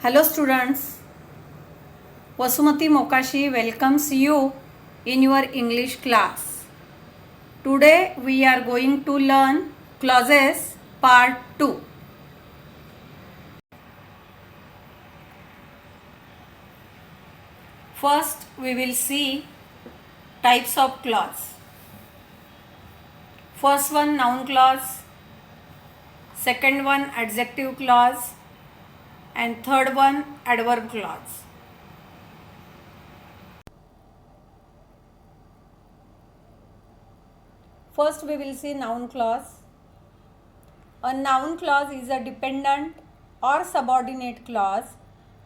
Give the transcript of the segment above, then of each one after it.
Hello students, Vasumati Mokashi welcomes you in your English class. Today we are going to learn clauses part 2. First we will see types of clause. First one noun clause, second one adjective clause, and third one adverb clause. First we will see noun clause. A noun clause is a dependent or subordinate clause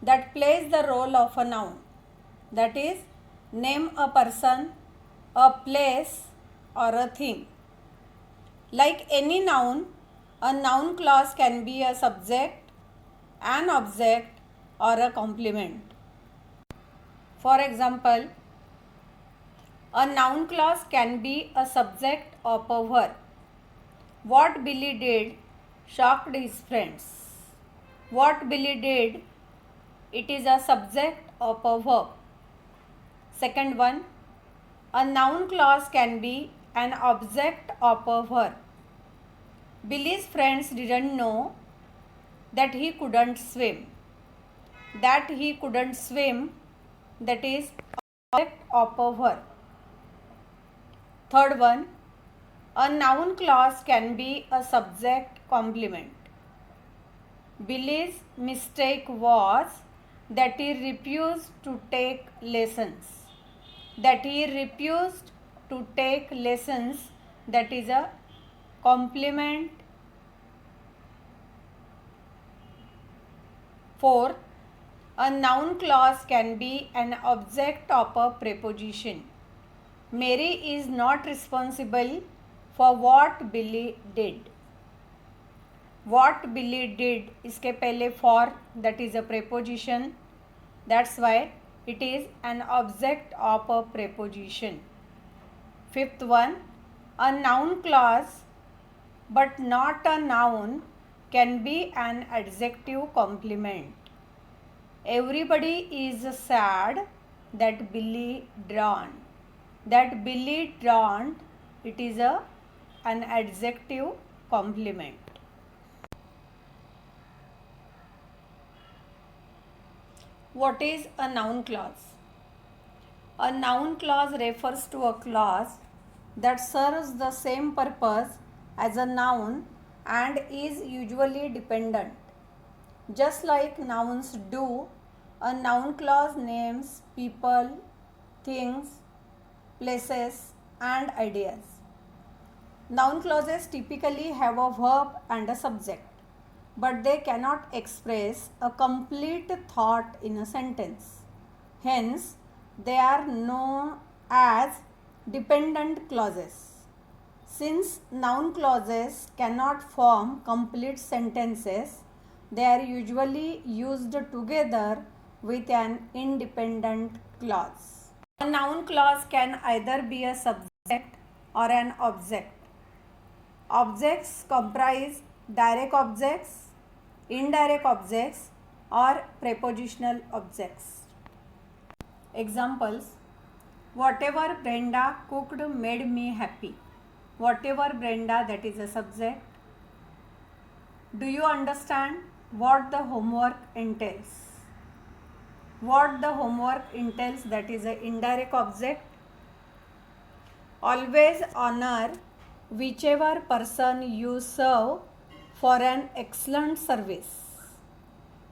that plays the role of a noun. That is, name a person, a place, or a thing. Like any noun, a noun clause can be a subject, an object, or a complement. For example, a noun clause can be a subject of a verb. What Billy did shocked his friends. What Billy did, it is a subject of a verb. Second one, a noun clause can be an object of a verb. Billy's friends didn't know that he couldn't swim. That he couldn't swim, that is object of a verb. Third one, a noun clause can be a subject complement. Billy's mistake was that he refused to take lessons. That he refused to take lessons, that is a complement. Fourth, a noun clause can be an object of a preposition. Mary is not responsible for what Billy did. What Billy did, इसके पहले for, that is a preposition. That's why it is an object of a preposition. Fifth one, a noun clause but not a noun can be an adjective complement. Everybody is sad that Billy drowned. That Billy drowned, it is an adjective complement. What is a noun clause? A noun clause refers to a clause that serves the same purpose as a noun and is usually dependent. Just like nouns do, a noun clause names people, things, places, and ideas. Noun clauses typically have a verb and a subject, but they cannot express a complete thought in a sentence. Hence, they are known as dependent clauses. Since noun clauses cannot form complete sentences, they are usually used together with an independent clause. A noun clause can either be a subject or an object. Objects comprise direct objects, indirect objects, or prepositional objects. Examples: whatever Brenda cooked made me happy. Whatever Brenda, that is a subject. Do you understand what the homework entails? What the homework entails, that is an indirect object. Always honor whichever person you serve for an excellent service.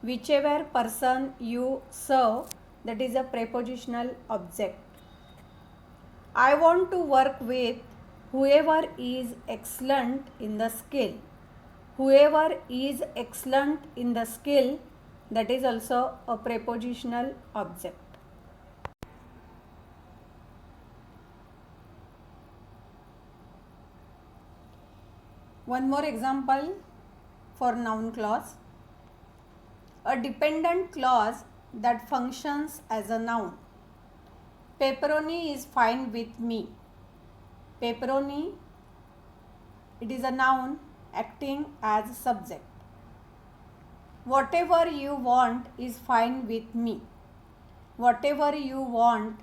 Whichever person you serve, that is a prepositional object. I want to work with whoever is excellent in the skill. Whoever is excellent in the skill, that is also a prepositional object. One more example for noun clause. A dependent clause that functions as a noun. Pepperoni is fine with me. Pepperoni, it is a noun acting as a subject. Whatever you want is fine with me. Whatever you want,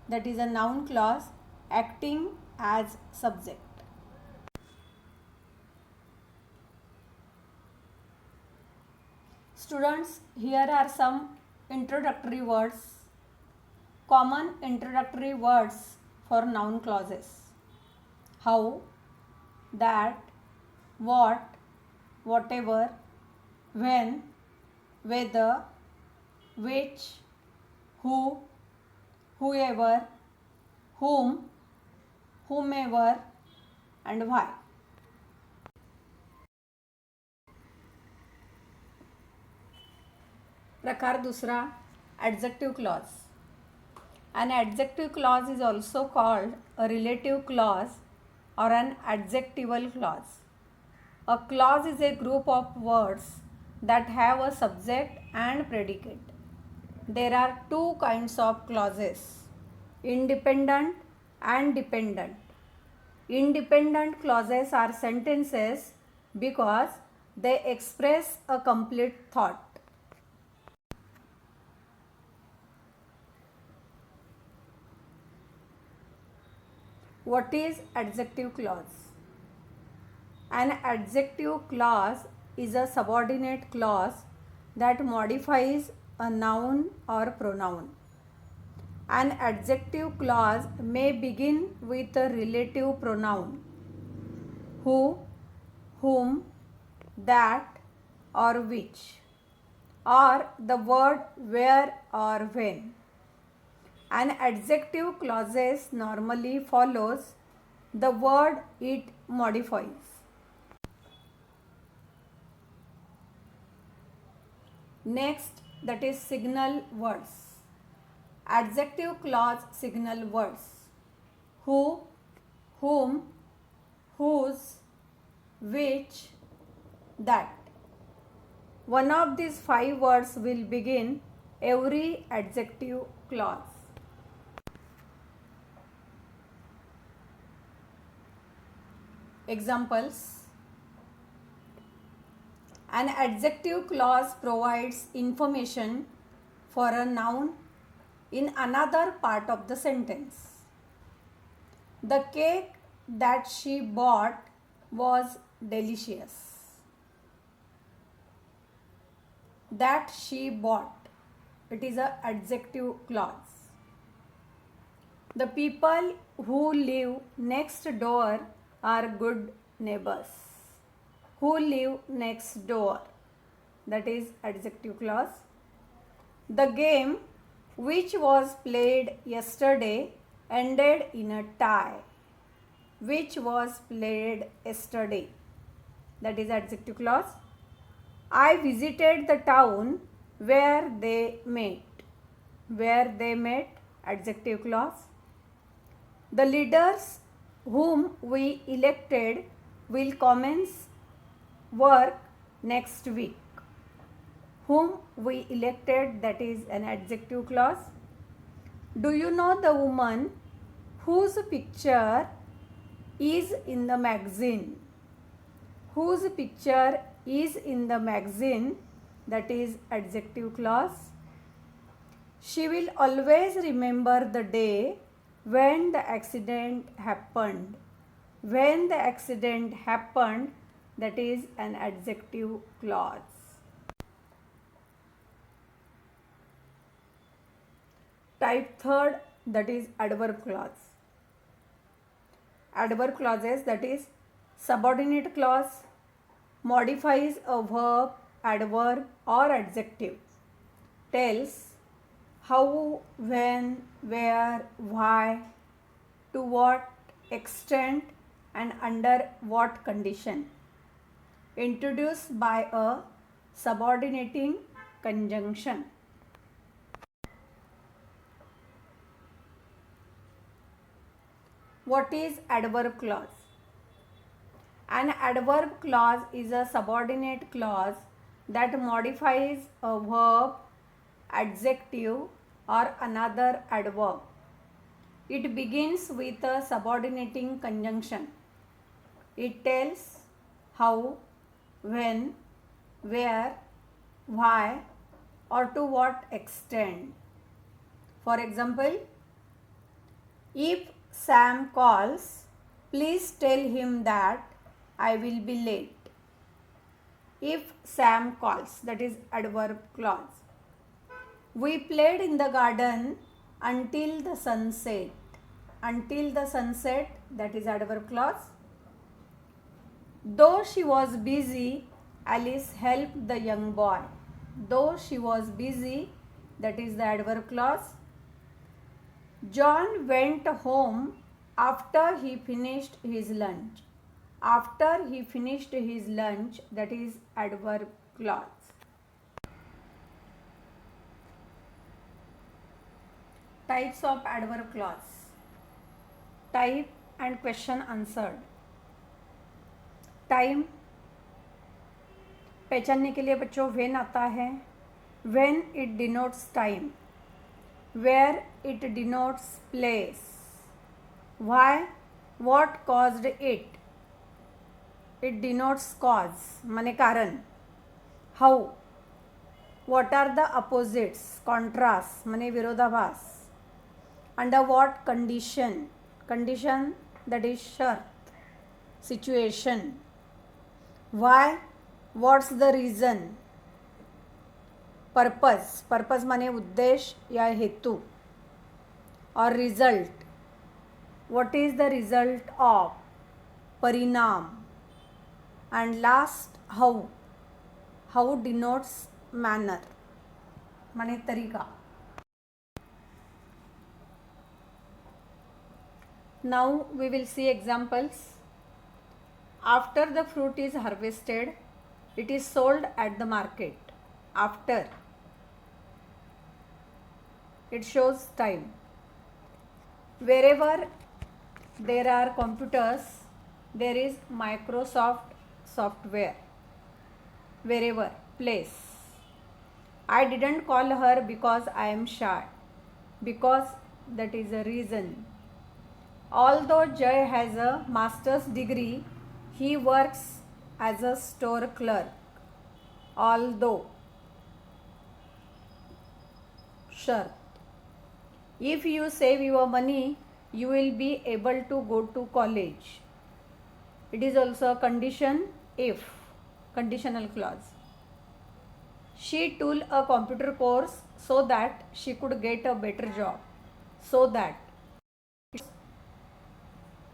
that is a noun clause acting as subject. Students, here are some introductory words, common introductory words for noun clauses. How, that, what, whatever, when, whether, which, who, whoever, whom, whomever, and why. प्रकार दूसरा, adjective clause. An adjective clause is also called a relative clause or an adjectival clause. A clause is a group of words that have a subject and predicate. There are two kinds of clauses, independent and dependent. Independent clauses are sentences because they express a complete thought. What is adjective clause? An adjective clause is a subordinate clause that modifies a noun or pronoun. An adjective clause may begin with a relative pronoun who, whom, that, or which, or the word where or when. An adjective clause normally follows the word it modifies. Next, that is signal words. Adjective clause signal words. Who, whom, whose, which, that. One of these 5 words will begin every adjective clause. Examples. An adjective clause provides information for a noun in another part of the sentence. The cake that she bought was delicious. That she bought, it is an adjective clause. The people who live next door are good neighbors. Who live next door, that is adjective clause. The game which was played yesterday ended in a tie. Which was played yesterday, that is adjective clause. I visited the town where they met. Where they met, adjective clause. The leaders whom we elected will commence work next week. Whom we elected, that is an adjective clause. Do you know the woman whose picture is in the magazine? Whose picture is in the magazine, that is adjective clause. She will always remember the day when the accident happened. When the accident happened, that is an adjective clause. Type third, that is adverb clause. Adverb clauses, that is subordinate clause, modifies a verb, adverb or adjective, tells how, when, where, why, to what extent and under what condition, introduced by a subordinating conjunction. What is adverb clause? An adverb clause is a subordinate clause that modifies a verb, adjective or another adverb. It begins with a subordinating conjunction. It tells how, when, where, why, or to what extent. For example, if Sam calls, please tell him that I will be late. If Sam calls, that is adverb clause. We played in the garden until the sunset. Until the sunset, that is adverb clause. Though she was busy, Alice helped the young boy. Though she was busy, that is the adverb clause. John went home after he finished his lunch. After he finished his lunch, that is adverb clause. Types of adverb clause. Type and question answered. Time पहचानने के लिए बच्चों when आता है. When it denotes time. Where it denotes place. Why what caused it. It denotes cause माने कारण. How what are the opposites contrast माने विरोधाभास. Under what condition. Condition that is शर्त situation. Why? What's the reason? Purpose. Purpose माने उद्देश्य या हेतु. और result. What is the result of? परिणाम. And last, how. How denotes manner. माने तरीका. Now we will see examples. After the fruit is harvested, it is sold at the market. After. It shows time. Wherever there are computers, there is Microsoft software. Wherever, place. I didn't call her because I am shy. Because that is a reason. Although Jay has a master's degree, he works as a store clerk. Although. Shart. If you save your money, you will be able to go to college. It is also a condition if. Conditional clause. She took a computer course so that she could get a better job. So that.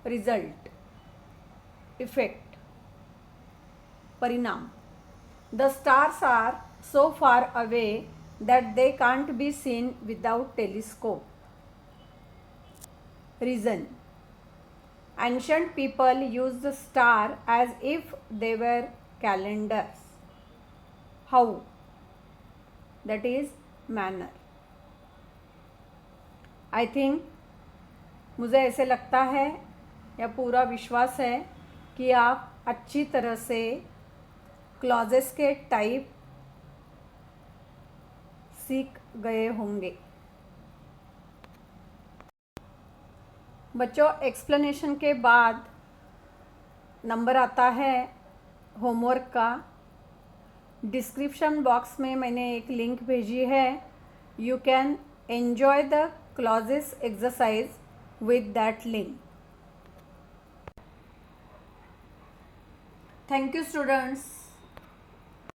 Result. Effect. परिणाम. The stars are so far away that they can't be seen without telescope. Reason. Ancient people used the star as if they were calendars. How? That is manner. I think मुझे ऐसे लगता है या पूरा विश्वास है कि आप अच्छी तरह से क्लॉजेस के टाइप सीख गए होंगे. बच्चों एक्सप्लेनेशन के बाद नंबर आता है होमवर्क का. डिस्क्रिप्शन बॉक्स में मैंने एक लिंक भेजी है. You can enjoy the clauses exercise with that link. Thank you students.